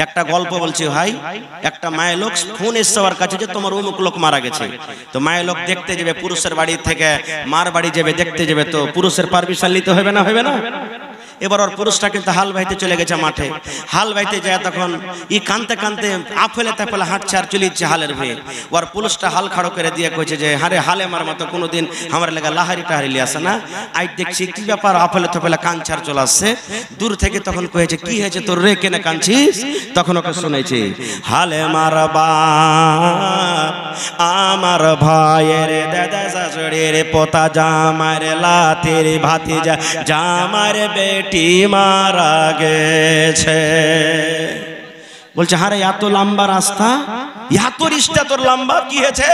একটা গল্প বলছি ভাই। একটা মায়ের লোক ফোন এসছে ওর কাছে যে তোমার অমুক লোক মারা গেছে। তো মায়ের লোক দেখতে যাবে, পুরুষের বাড়ি থেকে মার বাড়ি যাবে দেখতে যাবে, তো পুরুষের পারমিশন নিতে হবে না, হবে না? এবার ওর পুরুষটা কিন্তু হাল বাইতে চলে গেছে মাঠে। হাল বাইতে যায় তখন ই কানতে কানতে আফেলে তাফেলে হাঁটছে আর চলে যাচ্ছে হালের ভয়ে। ওর পুরুষটা হাল খাড়ো করে দিয়ে কইছে যে হারে হালে মার মতো কোনোদিন আমার লেগা লাহারি টাহারি লিয়ে আসে না, আজ দেখছি কি ব্যাপার আফেলে তাফেলে কানছার চলে আসছে। দূর থেকে তখন কয়েছে কি হয়েছে তোর রে, কেনে কানছিস? তখন ওকে শুনেছে হালে মারবা আমার ভাইয়ের দাদা শাশুড়ির পোতা জামার লাতির ভাতিজা জামার বেটি মারা গেছে। বলছে হারে এত লম্বা রাস্তা, এত রিস্তা তোর লম্বা, কি হয়েছে?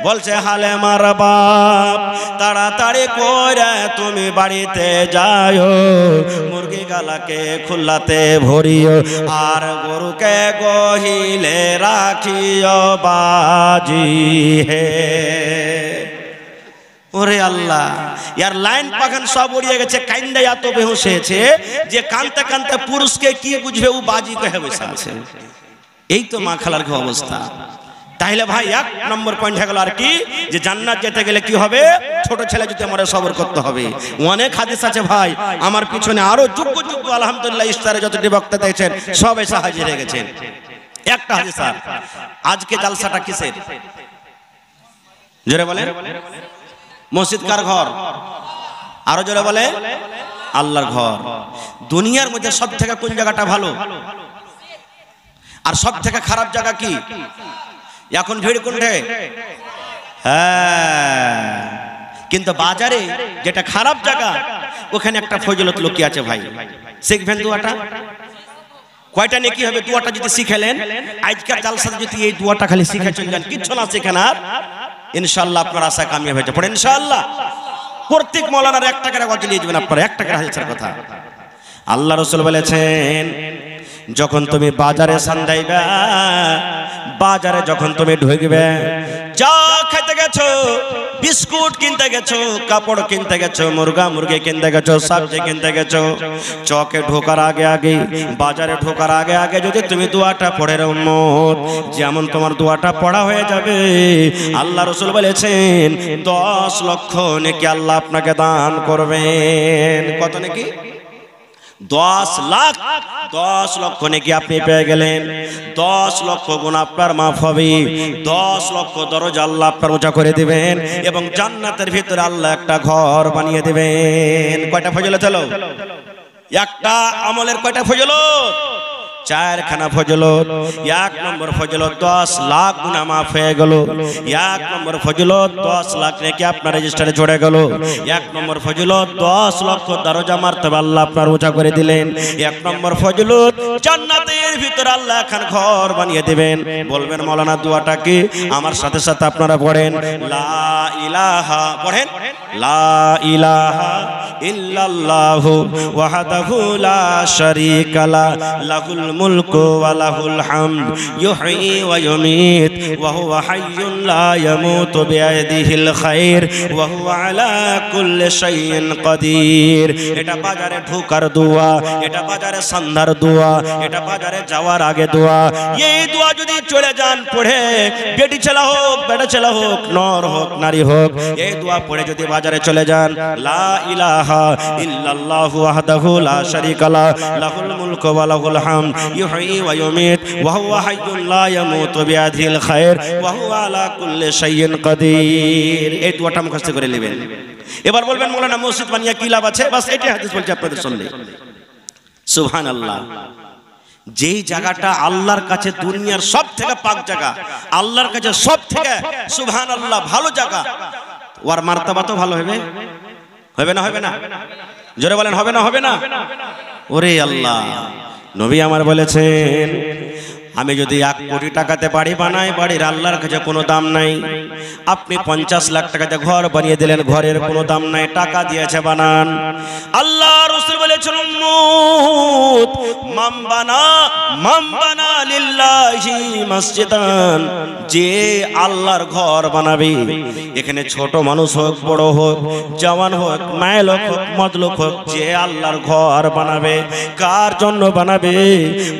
বলছে হালে মারবা তাড়াতাড়ি করে তুমি বাড়িতে যাও, মুরগি গালাকে খুল্লাতে ভরিও আর গরুকে গহিলে রাখিও বাজি হে। ওরে আল্লাহ, ইয়ার লাইন পাখান সব উড়িয়ে গেছে, কাইন্দা এত বেহুশ হয়েছে যে কানতে কানতে পুরুষকে কি বুঝবে, ও বাজি কহে বসে আছে। এই তো মা খালার কি অবস্থা। তাহলে ভাই এক নম্বর পয়েন্ট হয়ে গেল আর কি, যে জান্নাত যেতে গেলে কি হবে, ছোট ছেলে যদি আমরা সবর করতে হবে। অনেক হাদিস আছে ভাই, আমার পিছনে আরো যোগ্য যোগ্য আলহামদুলিল্লাহ ইফতারে যতটি বক্তা দেখছেন সব এসে হাজির হয়ে গেছেন। একটা হাদিস আর আজকে জালসাটা কিসের? জোরে বলেন। মসজিদ কার ঘর? আরো জোরে বলে আল্লাহর ঘর। দুনিয়ার মধ্যে সব থেকে কোন জায়গাটা ভালো আর সব থেকে খারাপ জায়গা কি? এখন ভিড় কোনটে? হ্যাঁ, কিন্তু বাজারে যেটা খারাপ জায়গা ওখানে একটা ফজিলত লুকিয়ে আছে ভাই। শিখবেন দোয়াটা, কয়টা নেকি হবে দোয়াটা যদি শিখেলেন। আজকের জালসাতে যদি এই দোয়াটা খালি শিখে চলে যান, কিচ্ছু না শিখেন আর ইনশাআল্লাহ আপনার আশা কামিয়াব হয়ে যাবে ইনশাআল্লাহ। প্রত্যেক মাওলানার 1 টাকার কথা নিয়ে যাবেন আপনারা, 1 টাকার হাদিসের কথা। আল্লাহ রাসূল বলেছেন যখন তুমি বাজারে সান্দাইবা, বাজারে যখন তুমি ঢুকবে, চা খেতে গেছো, বিস্কুট কিনতে গেছো, কাপড় কিনতে গেছো, মুরগা মুরগি কিনতে গেছো, সবজি কিনতে গেছো, চকে ঢোকার আগে আগে, বাজারে ঢোকার আগে আগে যদি তুমি দোয়াটা পড়ে উম্মত, যেমন তোমার দোয়াটা পড়া হয়ে যাবে, আল্লাহ রাসূল বলেছেন 10 লক্ষ নেকি আল্লাহ আপনাকে দান করবেন। কত নেকি? 10 লাখ। 10 লক্ষ নেকি আপনি পেয়ে গেলেন। 10 লক্ষ গুনাহ আপনার মাফ হবে, 10 লক্ষ দরজা আল্লাহ আপনার উঁচা করে দিবেন এবং জান্নাতের ভিতরে আল্লাহ একটা ঘর বানিয়ে দিবেন। কয়টা ফজিলত হলো? একটা আমলের কয়টা ফজিলত? 4খানা ফজিলত। 1 নম্বর ফজিলত 10 লাখ গুনাহ মাফ হয়ে গেল। 1 নম্বর ফজিলত 10 লাখ নেকি আপনার রেজিস্টারে জড়ে গেল। 1 নম্বর ফজিলত 10 লক্ষ দরজা মারতবা আল্লাহ আপনার উঁচা করে দিলেন। 1 নম্বর ফজিলত জান্নাতের ভিতরে আল্লাহ এখন ঘর বানিয়ে দিবেন। বলবেন মাওলানা দোয়াটা কি? আমার সাথে সাথে আপনারা পড়েন লা ইলাহা, পড়েন লা ইলাহা ইল্লাল্লাহু ওয়াহদাহু লা শারীকা লা লাহুল মুলকু ওয়া লাহুল হামদ ইউহয়ী ওয়া ইউমীত ওয়া হুয়া হাইয়্যুন লা ইয়ামুতু বিয়াদিহিল খায়র ওয়া হুয়া আলা কুল্লি শাইইন কাদির। এটা বাজারে ঢোকার দোয়া, এটা বাজারে সন্ধ্যার দোয়া, এটা বাজারে যাওয়ার আগে দোয়া। এই দোয়া যদি চলে যান পড়ে, বেটি ছেলে হোক বেটা ছেলে হোক, নর হোক নারী হোক, এই দোয়া পড়ে যদি বাজারে চলে যান, লা ইলাহা ইল্লাল্লাহু ওয়াহদাহু লা শারীকা লা লাহুল মুলকু ওয়া লাহুল হামদ ইউহয়ী ওয়া ইউমীত ওয়া হুয়া হাইয়্যুন লা ইয়ামুতু বিয়াদিহিল খায়র ওয়া হুয়া আলা কুল্লি শাইইন কাদির। এই দোয়াটা মুখস্থ করে নেবেন। এবার বলবেন মাওলানা মসজিদ বানিয়ে কি লাভ আছে? বাস এটাই হাদিস বলছে আপনাদের শুনলে। সুবহানাল্লাহ। যেই জায়গাটা আল্লাহর কাছে দুনিয়ার সব থেকে পাক জায়গা, আল্লাহর কাছে সব থেকে সুবহানাল্লাহ ভালো জায়গা, ওর মার্তবা তো ভালো হবে, হবে না? হবে না? জোরে বলেন হবে না? হবে না? ওরে আল্লাহ, নবী আমার বলেছেন আমি যদি 1 কোটি টাকাতে বাড়ি বানাই, বাড়ির আল্লাহর কাছে কোনো দাম নাই। আপনি 50 লাখ টাকাতে ঘর বানিয়ে দিলেন, ঘরের কোনো দাম নাই, টাকা দিয়েছে বানান। আল্লাহ রাসূল বলেছেন উম্মত মামবানা লিল্লাহি মসজিদান, যে আল্লাহর ঘর বানাবে, এখানে ছোট মানুষ হোক বড় হোক জওয়ান হোক মাইল হোক মজলুক হোক, যে আল্লাহর ঘর বানাবে, কার জন্য বানাবে?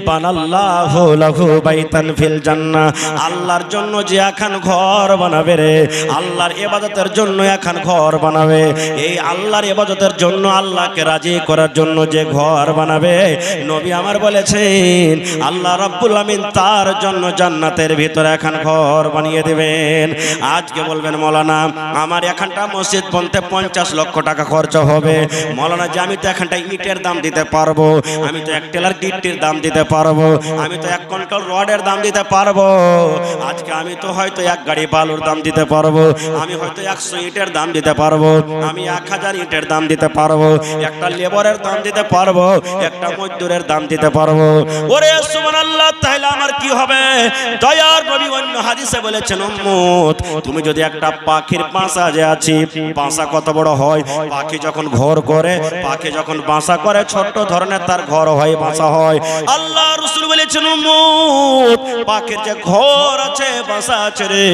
বানাল্লাহু লাহু বাইতান ফিল জান্নাহ, আল্লাহর জন্য যে এখন ঘর বানাবে রে, আল্লাহর ইবাদতের জন্য এখন ঘর বানাবে, এই আল্লাহর ইবাদতের জন্য আল্লাহকে রাজি করার জন্য যে ঘর বানাবে, নবী আমার বলেছেন আল্লাহ রাব্বুল আমিন তার জন্য জান্নাতের ভিতরে এখন ঘর বানিয়ে দিবেন। আজকে বলবেন মাওলানা আমার এখানটা মসজিদ বনতে 50 লক্ষ টাকা খরচ হবে, মাওলানা যে আমি তো এখানটা ইটের দাম দিতে পারবো, আমি তো এক টেলার গিট্টির দাম দিতে পারবো, আমি তো 1 কুইন্টাল রডের দাম দিতে পারবো, আজকে আমি তো হয়তো 1 গাড়ি বালুর দাম দিতে পারবো, আমি হয়তো 100 ইটের দাম দিতে পারবো, আমি 1000 ইটের দাম দিতে পারবো, একটা লেবারের দাম দিতে পারবো, একটা মজদুরের দাম দিতে পারবো। ওরে সুবহানাল্লাহ, তাহলে আমার কি হবে? দয়ার নবী অন্য হাদিসে বলেছেন উম্মত তুমি যদি একটা পাখির বাসা যে আছে, বাসা কত বড় হয়, পাখি যখন ঘর করে, পাখি যখন বাসা করে ছোট ধরনের তার ঘর হয়, বাসা হয়। আল্লাহ রাসূল বলেছেন উম্মত পাখির যে ঘর আছে বাসা আছে রে,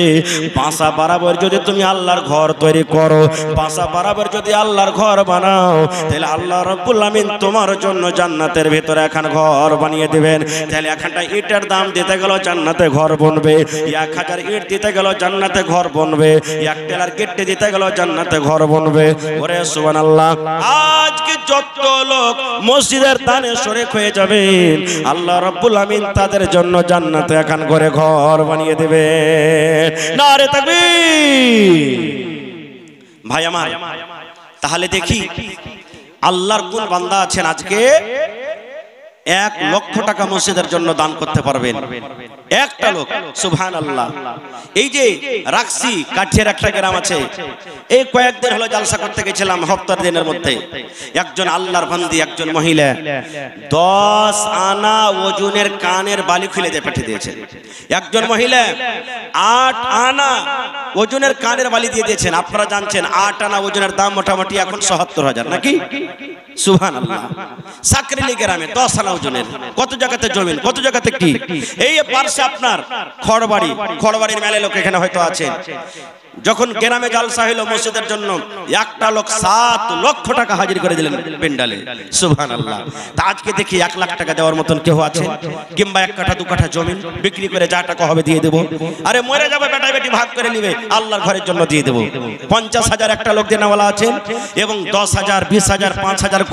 বাসা বরাবর যদি তুমি আল্লাহর ঘর তৈরি করো, বাসা বরাবর যদি আল্লাহর ঘর বানাও, তাহলে আল্লাহ রাব্বুল আমিন তোমার জন্য জান্নাতের ভিতরে এখন ঘর বানিয়ে দিবেন। তাহলে এখানটা ইটের দাম দিতে গেল জান্নাতে ঘর বনবে, 1000 ইট দিতে গেল জান্নাতে ঘর বনবে, 1 টেলার গিট্টি দিতে গেল জান্নাতে ঘর বনবে। ওরে সুবহানাল্লাহ, আজকে যত লোক মসজিদের দানে শরীক হয়ে যাবেন, আল্লাহ রাব্বুল আমিন তাদের জন্য জান্নাতে এখন ঘরে ঘর বানিয়ে দেবে। নারে তাকবীর। ভাই আমার, তাহলে দেখি আল্লাহর কোন বান্দা আছেন আজকে 1 লক্ষ টাকা মসজিদের জন্য দান করতে পারবেন? একটা লোক। সুবহানাল্লাহ। এই যে রাকসি কাঠিয়ার একটা গ্রাম আছে, এই কয়েকদিন হলো জালসা করতে গেছিলাম, হপ্তার দিনের মধ্যে একজন আল্লাহর বান্দি, একজন মহিলা 10 আনা ওজনের কানের বালি খুলে দিয়ে পাঠিয়ে দিয়েছেন। একজন মহিলা 8 আনা ওজনের কানের বালি দিয়ে দিয়েছেন। আপনারা জানছেন 8 আনা ওজনের দাম মোটামুটি এখন ৭০,০০০ নাকি? সুবহানাল্লাহ। সাকরিলি গ্রামে 10 আনা ওজনের, কত জায়গাতে জমিন, কত জায়গাতে কি। এই পার্শ্বে আপনার খড়বাড়ির মেলে লোক এখানে হয়তো আছেন, যখন গ্রামে জালসা হইল মসজিদের জন্য, একটা লোক 7 লক্ষ টাকা হাজির করে দিলেন পেন্ডালে। সুবহানাল্লাহ। তা আজকে দেখি 1 লাখ টাকা দেওয়ার মতন কেউ আছে? কিংবা 1 কাঠা 2 কাঠা জমিন বিক্রি করে যা টাকা হবে দিয়ে দেবো। আরে মরে যাবে বেটা বেটি ভাগ করে নিবে, আল্লাহর ঘরের জন্য দিয়ে দেবো। 50,000 একটা লোক দেনাওয়ালা আছেন, এবং 10,000 20,000 5,000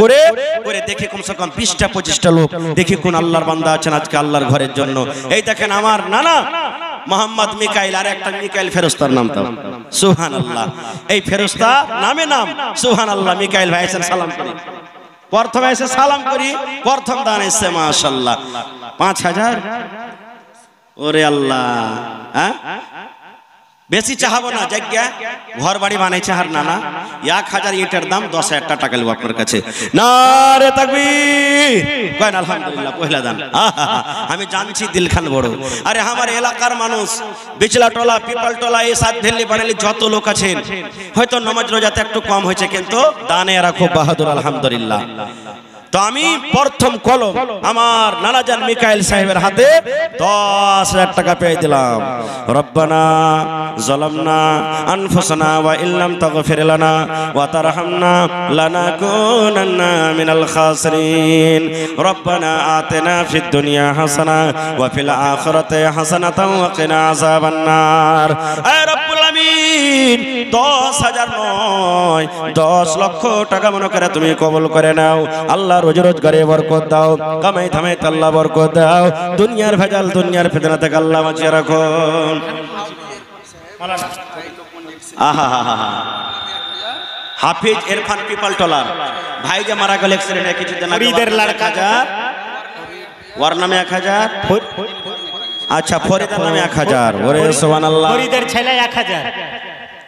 করে দেখি কমসে কম 20টা 25টা লোক দেখি কোন আল্লাহর বান্দা আছেন আজকে আল্লাহর ঘরের জন্য। এই দেখেন আমার নানা মোহাম্মদ মিকাইল, আর একটা মিকাইল ফেরেশতার নাম তো। সুবহানাল্লাহ। এই ফেরেশতা নামে নাম। সুবহানাল্লাহ। মিকাইল ভাই আছেন, সালাম করি। প্রথমে এসে সালাম করি, প্রথম দান এসে মাশাআল্লাহ 5,000। ওরে আল্লাহ, হ্যাঁ বেশি চাহাবো না, জায়গা ঘর বাড়ি বানাইছে হার নানা। 1000 ইটের দাম 10,000 টাকা নেব আপনার কাছে। নারে তাকবীর। কয় না আলহামদুলিল্লাহ, পয়লা দান। আমি জানছি দিলখান বড়। আরে আমার এলাকার মানুষ বিচলা টলা পিপল টলা এই সাত ভেল্লি বানালি যত লোক আছেন, হয়তো নামাজ রোজাতে একটু কম হয়েছে, কিন্তু দানে এরা খুব বাহাদুর আলহামদুলিল্লাহ। তো আমি প্রথম কলম আমার নানাজান মিকাইল সাহেবের হাতে 10,000 টাকা পেয়ে দিলাম। রব্বানা যালামনা আনফুসানা ওয়া ইল্লাম তাগফির লানা ওয়া তারহামনা লানাকুনান্না মিনাল খাসিরিন। রব্বানা আতিনা ফিদ দুনিয়া হাসানা ওয়া ফিল আখিরাতি হাসানাতাও ওয়া কিনা আযাবান নার। হে রব্বুল আমিন, 10,000 নয় 10 লক্ষ টাকা মনে করে তুমি কবুল করে নাও। আল্লাহ রোজ রোজগারে বরকত দাও, কামাই থামাই আল্লাহ বরকত দাও, দুনিয়ার ভেজাল দুনিয়ার ফিতনা থেকে আল্লাহ বাঁচিয়ে রাখো। হাফিজ ইরফান পিপল টলার ভাই যে মারা গেল অ্যাক্সিডেন্টে কিছুদিন আগে, ফরিদের লড়কা যা ওর নামে 1000। আচ্ছা, ফরিদের নামে 1000। ওরে সুবহানাল্লাহ। ফরিদের ছেলে 1000।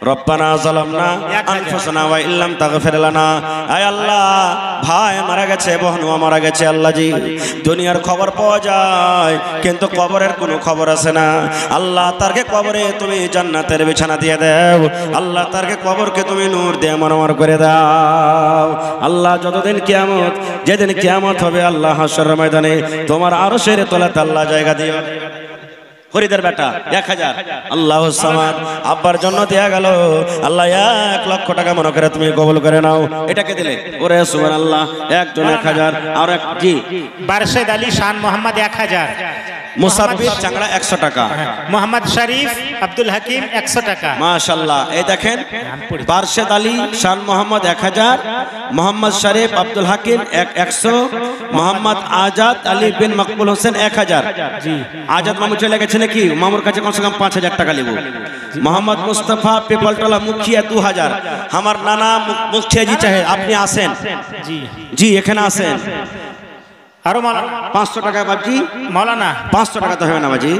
রব্বানা যালামনা আনফুসানা ওয়া ইল্লাম তাগফির লানা। আয় আল্লাহ, ভাই মারা গেছে, বোনও মারা গেছে আল্লাহ জি, দুনিয়ার খবর পাওয়া যায় কিন্তু কবরের কোনো খবর আছে না। আল্লাহ তারকে কবরে তুমি জান্নাতের বিছানা দিয়ে দাও, আল্লাহ তারকে কবরকে তুমি নূর দিয়ে মনোমর করে দাও। আল্লাহ যতদিন কিয়ামত, যেদিন কিয়ামত হবে আল্লাহ হাশরের ময়দানে তোমার আরশের তলাতে আল্লাহ জায়গা দিও। ফরিদের বেটা 1000, আল্লাহু সামাদ, আব্বার জন্য দেয়া গেল আল্লাহ 1 লক্ষ টাকা মনে করে তুমি কবুল করে নাও। এটাকে দিলে ওরে সুবহানাল্লাহ, একজন 1000, আর এক জি বারশেদ আলী শান মোহাম্মদ 1000, মুসাব্বির চাংড়া 100 টাকা, মোহাম্মদ শরীফ আব্দুল হাকিম 100 টাকা। মাশাআল্লাহ, এই দেখেন বারশেদ আলী শান মোহাম্মদ 1000, মোহাম্মদ শরীফ আব্দুল হাকিম 100, মোহাম্মদ আজাদ আলী বিন মকবুল হোসেন 1000। জি আজাদ মামু চলে গেছে নাকি, মামুর কাছে কমসে কম 5000 টাকা লিবো। মোহাম্মদ মুস্তাফা পিপলটলা মুখিয়া 2000। আমার নানা মুখিয়া জি চাহে আপনি আসেন, জি জি এখানে আসেন। আরো মাওলানা 500 টাকা বাজি, মাওলানা 500 টাকা তো হবে না বাজি,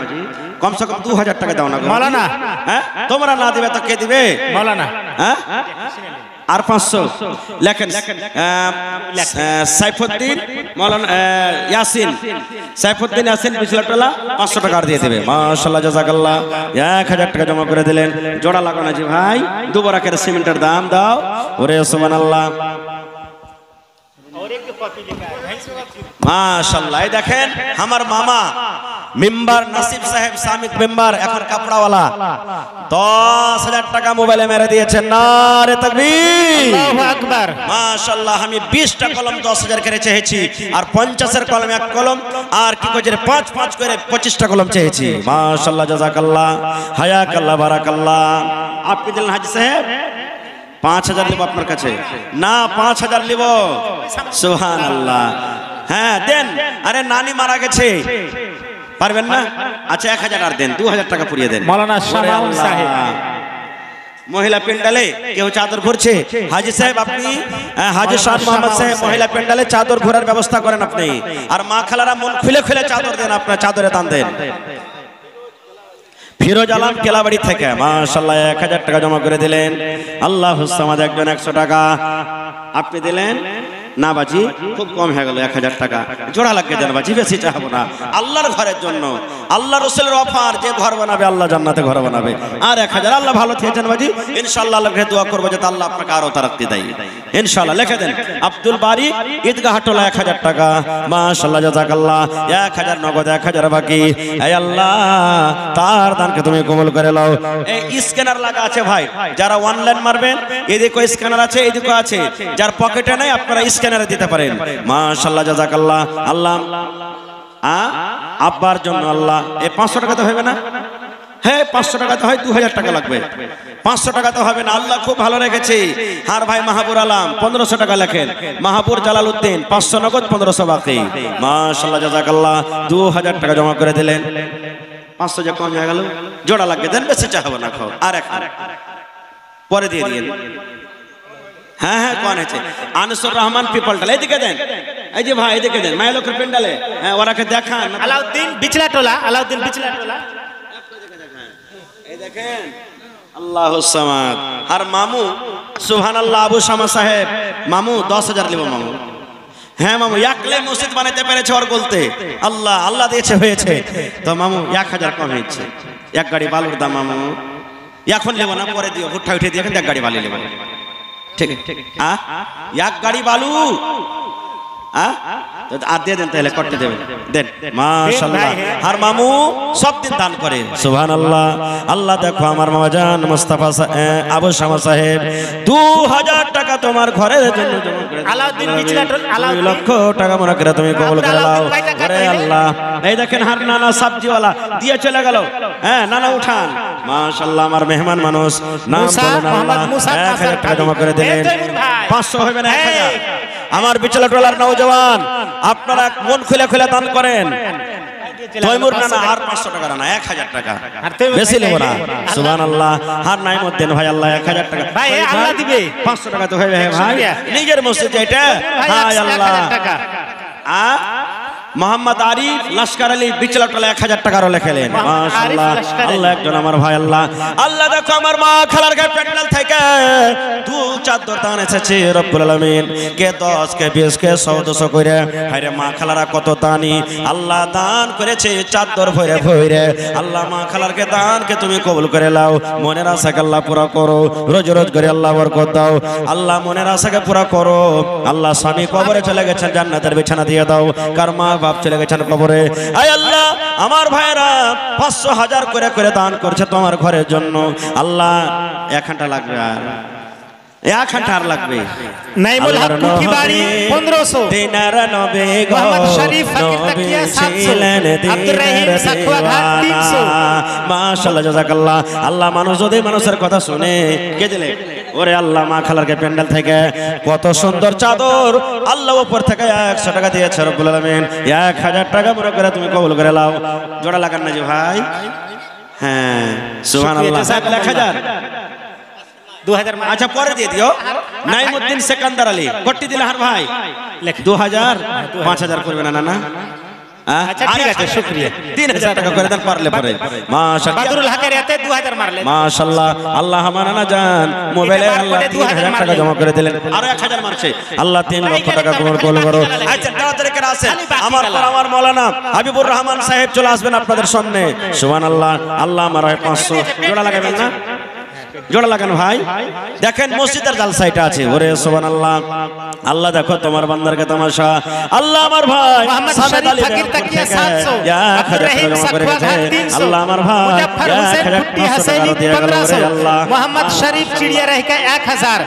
কমসে কম 2000 টাকা দাও না মাওলানা। হ্যাঁ তোমরা না দিবে তো কে দিবে মাওলানা? হ্যাঁ আর 500 লেখেন। সাইফুদ্দিন মাওলানা ইয়াসিন, সাইফুদ্দিন ইয়াসিন বিছলাটলা 500 টাকা দিয়ে দেবে। মাশাআল্লাহ জাযাকাল্লাহ, 1000 টাকা জমা করে দিলেন। জোড়া লাগো না জি ভাই, দুবরাকের সিমেন্টের দাম দাও। ওরে সুবহানাল্লাহ, মাশাআল্লাহ। এই দেখেন আমার মামা মেম্বার নাসিব সাহেব সামিক মেম্বার, এখন কাপড়াওয়ালা, 10,000 টাকা মোবাইলে মেরে দিয়েছেন। নারে তাকবীর, আল্লাহু আকবার। মাশাআল্লাহ, আমি 20টা কলম 10,000 করে চেয়েছি, আর 50-এর কলম 1 কলম, আর কি কইছে 5-5 করে 25টা কলম চেয়েছি। মাশাআল্লাহ জাযাকাল্লাহ, হায়াকাল্লাহ, বারাকাল্লাহ। আপনি দিলেন হাজী সাহেব 5000 লিব আপনার কাছে না, 5000 লিব। সুবহানাল্লাহ, হ্যাঁ দেন। আরে নানি মারা গেছে, পারবেন না? আচ্ছা 1000 আর দেন, 2000 টাকা পুরিয়ে দেন। মাওলানা শামাউল সাহেব মহিলা পেন্ডালে কেউ চাদর ভরছে, হাজী সাহেব আপনি, হাজী শাহ মোহাম্মদ সাহেব মহিলা পেন্ডালে চাদর ভরার ব্যবস্থা করেন আপনি, আর মা খালারা মন খুলে খুলে চাদর দেন, আপনার চাদরে দান দেন। ফিরোজ আলম কেলাবাড়ি থেকে মাশাআল্লাহ 1000 টাকা জমা করে দিলেন। আল্লাহুস সামাদ একজন 100 টাকা আপনি দিলেন। না বাজি খুব কম হয়ে গেল, 1000 টাকা জোড়া লাগিয়ে দেন বাজি, বেশি চাইবো না। আল্লাহর ঘরের জন্য, আল্লাহ রাসূলের অফার, যে ঘর বানাবে আল্লাহ জান্নাতে ঘর বানাবে। আর 1000 আল্লাহ ভালো থেকেছেন বাজি, ইনশাআল্লাহ আল্লাহকে দোয়া করব যাতে আল্লাহ আপনাকে আরো তারাক্কি দেয় ইনশাআল্লাহ। লিখে দেন আব্দুল বারি ঈদগাহ হাটলা 1000 টাকা। মাশাআল্লাহ জাযাকাল্লাহ, 1000 নগদ, 1000 বাকি। হে আল্লাহ তার দানকে তুমি কবুল করে নাও। এই স্ক্যানার লাগা আছে ভাই, যারা অনলাইন মারবেন এদিকে স্ক্যানার আছে, এদিকে আছে, যার পকেটে নাই আপনারা স্ক্যানারে দিতে পারেন। মাশাআল্লাহ জাযাকাল্লাহ। আল্লাহ আব্বার জন্য আল্লাহ, এই 500 টাকা তো হবে না? হ্যাঁ 500 টাকা তো হয়, 2000 টাকা লাগবে। 500 টাকা তো হবে না, আল্লাহ খুব ভালো রেখেছে। আর ভাই মাহাবুর আলম 1500 টাকা লেখেন, মাহাবুর জালালউদ্দিন 500 নগদ, 1500 বাকি। মাশাআল্লাহ জাযাকাল্লাহ, 2000 টাকা জমা করে দিলেন। 500 যে কম হয়ে গেল, জোড়া লাগবে দেন, বেশি চাইবো না, খাও আর এক পরে দিয়ে দিন। হ্যাঁ হ্যাঁ কোন আছে? আনসুর রহমান পিপলটাল, এদিকে দেন। এই যে ভাই এদিকে দেন, মায়ের লোকের পেন্ডালে, হ্যাঁ ওরাকে দেখান। আলাউদ্দিন বিচলাটোলা, আলাউদ্দিন বিচলাটোলা, এই দেখেন আল্লাহুস সামাদ। আর মামু সুবহানাল্লাহ, আবু শামা সাহেব মামু 10000 লিব মামু। হ্যাঁ মামু একলে মসজিদ বানাইতে পেরেছে ওর বলতে, আল্লাহ আল্লাহ দিয়েছে হয়েছে। তো মামু 1000 কম হয়েছে, 1 গাড়ি বালুর দাম মামু। এখন নেব না, পরে দিও, হুট্টা উঠে দিয়ে 1 গাড়ি বালি নেব। ঠিক আছে, 1 গাড়ি বালু আর দিয়ে দেন, তাহলে করতে দেবেন, দেন। মাশাআল্লাহ, আর মামু সব দিন দান করে। সুবহানাল্লাহ। আল্লাহ দেখো আমার মামা জান মুস্তাফা আবু শামা সাহেব 2000 টাকা তোমার ঘরের জন্য জমা করে। আলাউদ্দিন বিচলাটোলা, 2 লক্ষ টাকা মনে করে তুমি কবুল করে নাও। ওরে আল্লাহ, এই দেখেন হার নানা সবজিওয়ালা দিয়ে চলে গেল। হ্যাঁ নানা উঠান, মাশাআল্লাহ আমার মেহমান মানুষ, নাম বলুন আল্লাহ। 1000 টাকা জমা করে দিলেন। 500 হবে না, 1000। আমার বিচলাটোলার নওজওয়ান আপনারা মন খুলে খুলে দান করেন। তৈমুর নানা আর 500 টাকা না, 1000 টাকা, বেশি নেব না। সুবহানাল্লাহ। আর নাইমউদ্দিন ভাই আল্লাহ 1000 টাকা ভাই, আল্লাহ দিবে। 500 টাকা তো হবে ভাই, নিজের মসজিদ এটা। হায় আল্লাহ, মোহাম্মদ আরিফ লস্কর আলী বিচলাটলা 1000 টাকারও লেখেলেন। মাশাআল্লাহ, আল্লাহ একজন আমার ভাই। আল্লাহ আল্লাহ দেখো আমার মা খালার গায়ে প্যান্ডেল থেকে 2 চাদর দান এসেছে রব্বুল আলামিন। কে 10 কে 20 কে 100 করে, হায়রে মা খালারা কত দানি আল্লাহ দান করেছে চাদর ভরে ভরে। আল্লাহ মা খালারকে দানকে তুমি কবুল করে নাও, মনের আশাকে আল্লাহ পুরা করো, রোজ রোজ করে আল্লাহ বরকত দাও। আল্লাহ মনের আশাকে পুরা করো। আল্লাহ স্বামী কবরে চলে গেছেন, জান্নাতের বিছানা দিয়ে দাও। কার মা বাপ চলে গেছেন কবরে, আয় আল্লাহ আমার ভাইরা 500 1000 করে করে দান করছে তোমার ঘরের জন্য। আল্লাহ 1 ঘন্টা লাগবে, আর 1 ঘন্টা আর লাগবে। নাইমুল হক কুকি বাড়ি 1500, দিনার নবে গো মোহাম্মদ শরীফ ফকির তাকিয়া 700, আব্দুর রহিম সাকুয়া ঘাট 300। মাশাআল্লাহ জাযাকাল্লাহ। আল্লাহ মানুষ যদি মানুষের কথা শুনে কে দিলে ওরে আল্লাহ মা খালারকে প্যান্ডেল থেকে কত সুন্দর চাদর আল্লাহ উপর থেকে 100 টাকা দিয়েছে রব্বুল আলামিন। 1000 টাকা মনে করে তুমি কবুল করে নাও। জোড়া লাগান না যে ভাই? হ্যাঁ সুবহানাল্লাহ। 1000 2000। আচ্ছা পরে দিয়ে দিও। নাইমুদ্দিন সেকান্দার আলী কটি দিলে হার ভাই? 2000 5000 করবে না? না আচ্ছা ঠিক আছে, শুকরিয়া। 3000 টাকা করে দেন পারলে পরে। মাশাআল্লাহ বাদরুল হকের এতে 2000 মারলেন। মাশাআল্লাহ। আল্লাহ আমানা না জান মোবাইলে আল্লাহ 3000 টাকা জমা করে দিলেন, আরো 1000 মারছে। আল্লাহ 3 লক্ষ টাকা কবুল করো। আচ্ছা তাড়াতাড়ি করে আসেন, আমার পর আমার মাওলানা হাবিবুর রহমান সাহেব চলে আসবেন আপনাদের সামনে। সুবহানাল্লাহ। আল্লাহ আমার 500 জোড়া লাগাবেন না? জোড়া লাগান ভাই। দেখেন মসজিদের জালসা এটা আছে। ওরে সুবহানাল্লাহ। আল্লাহ দেখো তোমার বান্দারকে তামাশা। আল্লাহ আমার ভাই মোহাম্মদ শরীফ ফকির তাকিয়া 700, আব্দুর রহিম সাকুয়া ঘাট 300, আল্লাহ আমার ভাই মুজাফফর হোসেন খুট্টি হাসেলি 1500, মোহাম্মদ শরীফ চিড়িয়া রেখা 1000,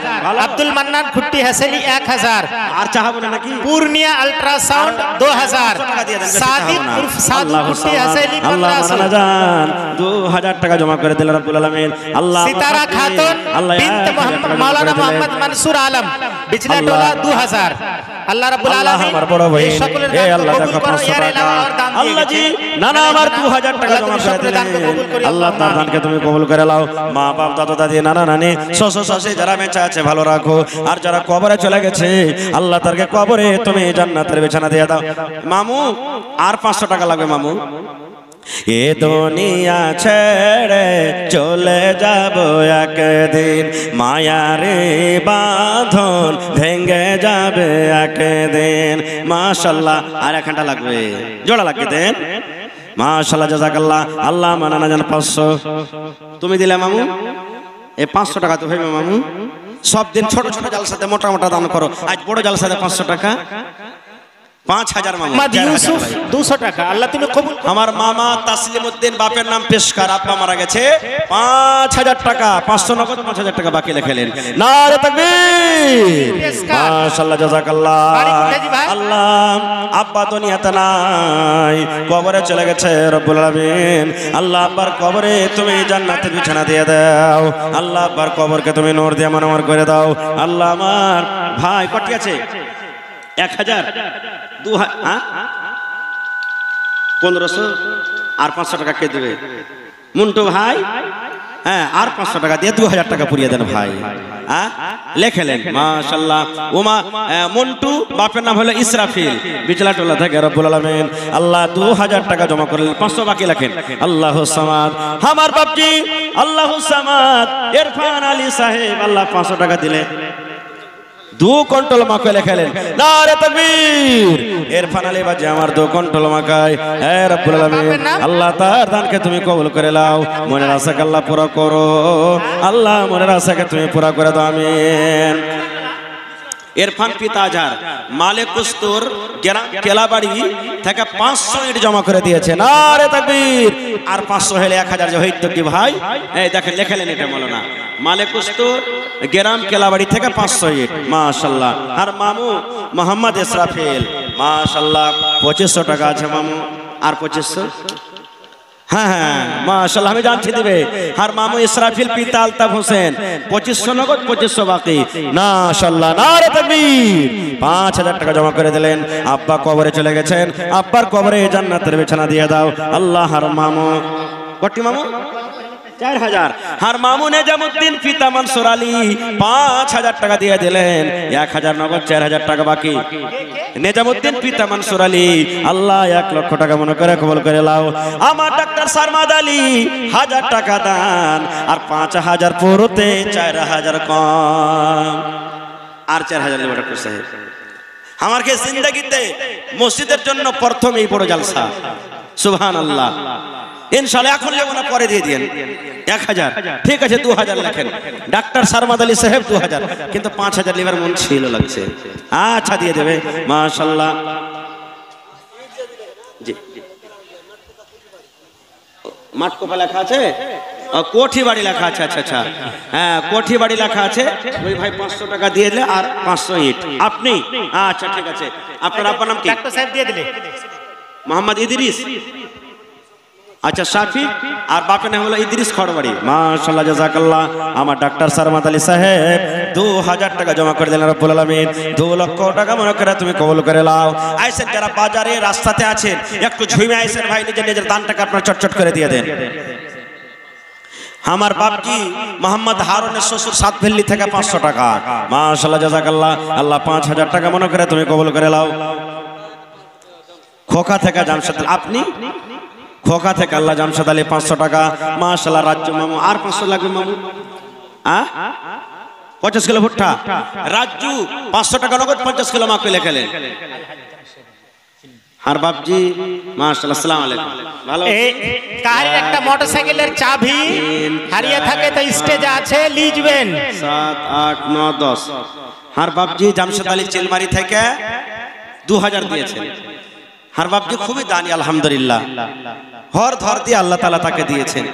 আব্দুল মান্নান খুট্টি হাসেলি 1000, আর চাহাবো না নাকি? পূর্ণিয়া আল্ট্রাসাউন্ড 2000, সাদিক উর্ফ সাদু খুট্টি হাসেলি 1500, জান 2000 টাকা জমা করে দিলেন রব্বুল আলামিন। আল্লাহ সিতারা খাতুন বিনত মোহাম্মদ মাওলানা মোহাম্মদ মনসুর আলম বিজলাটোলা 2000। আল্লাহ রাব্বুল আলামিন আমার বড় ভাই সকলের এ দান আল্লাহ কবুল দেখো করো। 500 টাকা আল্লাহ জি নানা আমার 2000 টাকা জমা করে দিলেন। আল্লাহ তার দানকে তুমি কবুল করে নাও। মা বাপ দাদা দাদি নানা নানি শ্বশুর শাশুড়ি যারা বেঁচে আছে ভালো রাখো, আর যারা কবরে চলে গেছে আল্লাহ তারকে কবরে তুমি জান্নাতের বিছানা দিয়ে দাও। মামু আর 500 টাকা লাগবে মামু। এ দুনিয়া ছেড়ে চলে যাব একদিন, মায়ারে বাঁধন ভেঙে যাবে একদিন। মাশাআল্লাহ। আর 1 ঘন্টা লাগবে, জোড়া লাগবে দেন। মাশাআল্লাহ জাযাকাল্লাহ। আল্লাহ মানানা জান 500 তুমি দিলে মামু। এই 500 টাকা তো হইবে মামু। সব দিন ছোট ছোট জালসাতে মোটা মোটা দান করো, আজ বড় জালসাতে 500 টাকা 5000 মামু। মোহাম্মদ ইউসুফ 200 টাকা। আল্লাহ তুমি কবুল। আমার মামা তাসলিম উদ্দিন বাপের নাম পেশকার, আব্বা মারা গেছে, 5000 টাকা 500 নগদ 5000 টাকা বাকি লিখলেন। নারে তাকবীর। মাশাআল্লাহ জাযাকাল্লাহ। আল্লাহ আব্বা দুনিয়াতে নাই, কবরে চলে গেছে রব্বুল আলামিন। আল্লাহ আব্বার কবরে তুমি জান্নাতের বিছানা দিয়ে দাও। আল্লাহ আব্বার কবরকে তুমি নূর দিয়ে মনোমর করে দাও। আল্লাহ আমার ভাই কটি আছে? 1000 1500 আর 500 টাকা কে দেবে? মুন্টু ভাই। হ্যাঁ আর 500 টাকা দিয়ে 2000 টাকা পুরিয়ে দেন ভাই। লেখেলেন মাশাআল্লাহ। ওমা মন্টু বাপের নাম হলো ইসরাফিল বিচলাটোলা থেকে রব্বুল আলামিন। আল্লাহ 2000 টাকা জমা করলেন, 500 বাকি লেখেন। আল্লাহুস সামাদ আমার বাপজি আল্লাহুস সামাদ ইরফান আলী সাহেব আল্লাহ 500 টাকা দিলেন। 2 কুইন্টাল মাকে লেখালেন। নারে তাকবীর। ইরফান আলী বাজে আমার 2 কুইন্টাল মাকায়। হে রব্বুল আলামিন আল্লাহ তার দানকে তুমি কবুল করে নাও, মনের আশাকে আল্লাহ পুরা করো। আল্লাহ মনের আশাকে তুমি পুরা করে দাও, আমিন। ইরফান পিতাজার মালিক কুস্তুর কেলাবাড়ি থেকে 500 ইট জমা করে দিয়েছে। নারে তাকবীর। আর 500 হলে 1000 হইতো কি ভাই? এই দেখেন লেখালেন এটা মাওলানা মালিক কুস্তুর গ্রাম কেলাবাড়ি থেকে 500 ইট। মাশাআল্লাহ। আর মামু মোহাম্মদ ইসরাফিল মাশাআল্লাহ 2500 টাকা আছে মামু। আর 2500 হ্যাঁ হ্যাঁ মাশাআল্লাহ আমি জানছি দিবে। আর মামু ইসরাফিল পিতা আলতাফ হোসেন 2500 নগদ 2500 বাকি। মাশাআল্লাহ। নারে তাকবীর। 5000 টাকা জমা করে দিলেন। আব্বা কবরে চলে গেছেন, আব্বার কবরে জান্নাতের বিছানা দিয়ে দাও। আল্লাহ। আর মামু কটি মামু? 4000। আর মামু নেজামুদ্দিন পিতা মনসুর আলী 5000 টাকা দিয়ে দিলেন, 1000 নগদ, 4000 টাকা বাকি। নেজামুদ্দিন পিতা মনসুর আলী, আল্লাহ 1 লক্ষ টাকা মনে করে কবুল করে লাও। আমার ডাক্তার সারমাদ আলী 1000 টাকা দান, আর 5000 পুরোতে 4000 কম, আর 4000 নেব ডাক্তার সাহেব। আমার কে জিন্দেগিতে মসজিদের জন্য প্রথম এই বড় জালসা, সুবহানাল্লাহ। ইনশাআল্লাহ এখন লেবো না, পরে দিয়ে দিন 1000, ঠিক আছে 2000 লেখেন। ডাক্তার সারমাদ আলী সাহেব 2000, কিন্তু 5000 লিভার মন ছিল লাগছে। আচ্ছা দিয়ে দেবে, মাশাআল্লাহ। জি মাঠকোপা লেখা আছে, কোঠি বাড়ি লেখা আছে। আচ্ছা আচ্ছা, হ্যাঁ কোঠি বাড়ি লেখা আছে। ওই ভাই 500 টাকা দিয়ে দিলে, আর 500 ইট আপনি। আচ্ছা ঠিক আছে, আপনার আপনার নাম কি? ডাক্তার সাহেব দিয়ে দিলে মোহাম্মদ ইদ্রিস। আচ্ছা শাফি, আর বাপের নাম হলো ইদ্রিস খড়বাড়ি। মাশাআল্লাহ, জাযাকাল্লাহ। আমার ডাক্তার সারমাদ আলী সাহেব 2000 টাকা জমা করে দিলেন রব্বুল আলামিন। 2 লক্ষ টাকা মনে করে তুমি কবুল করে নাও। আইসেন যারা বাজারে রাস্তাতে আছেন, একটু ঝুমে আইসেন ভাই, নিজের দান টাকা আপনার চটচট করে দিয়ে দেন। আমার বাপজি মোহাম্মদ হারুনের শ্বশুর সাতভেল্লি থেকে 500 টাকা, মাশাআল্লাহ, জাযাকাল্লাহ। আল্লাহ 5000 টাকা মনে করে তুমি কবুল করে নাও। খোকা থেকে জামশেদ, আপনি খোকা থেকে আল্লাহ জামশেদ আলী 500 টাকা, মাশাআল্লাহ। রাজ্য মামু আর 500 লাগবে মামু। 50 কিলো ভুট্টা। রাজ্জু 500 টাকা নগদ, 50 কিলো মাকে লেখালেন। আর বাপজি মাশাআল্লাহ, আসসালামু আলাইকুম। ভালো কার একটা মোটরসাইকেলের চাবি হারিয়ে থাকে তো স্টেজে আছে, লিজবেন। 7 8 9 10। আর বাপজি জামশেদ আলী চিলমারি থেকে 2000 দিয়েছেন। আর বাপজি খুবই দানি, আলহামদুলিল্লাহ। হর ধর দিয়ে আল্লাহ তাআলা তাকে দিয়েছেন।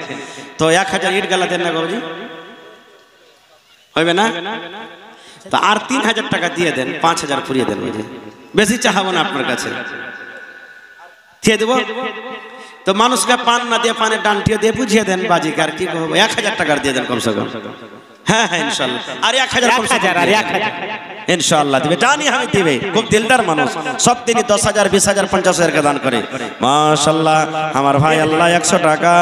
তো 1000 ইট গালা দেন না বাবুজি, হবে না? তো আর 3000 টাকা দিয়ে দেন, 5000 পুরিয়ে দেন। বেশি চাহাবো না আপনার কাছে, দিয়ে দেবো। তো মানুষকে পান না দিয়ে পানের ডান্টিও দিয়ে বুঝিয়ে দেন বাজিকার, কি করবো, 1000 টাকার দিয়ে দেন কমসে কম। হ্যাঁ হ্যাঁ ইনশাআল্লাহ, আর 1000 ইনশাআল্লাহ দিবে, জানি আমি দিবে। খুব দিলদার মানুষ, সব দিনই 10,000 20,000 50,000 দান করে। মাশাআল্লাহ আমার ভাই, আল্লাহ 100 টাকা।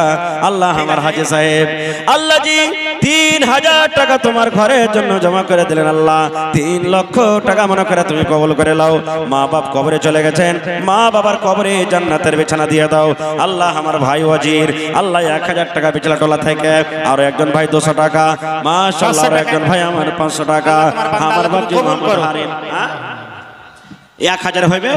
আল্লাহ আমার হাজী সাহেব, আল্লাহ জি 3000 টাকা তোমার ঘরের জন্য জমা করে দিলেন। আল্লাহ 3 লক্ষ টাকা মনে করে তুমি কবুল করে নাও। মা বাপ কবরে চলে গেছেন, মা বাবার কবরে জান্নাতের বিছানা দিয়ে দাও। আল্লাহ আমার ভাই ওয়াজির, আল্লাহ 1000 টাকা বিছলাটোলা থেকে, আর একজন ভাই 200 টাকা, মাশাআল্লাহ। আর একজন ভাই আমার 500 টাকা। আমার বাপ জি মোহাম্মদ হারিম 1000 হইবে।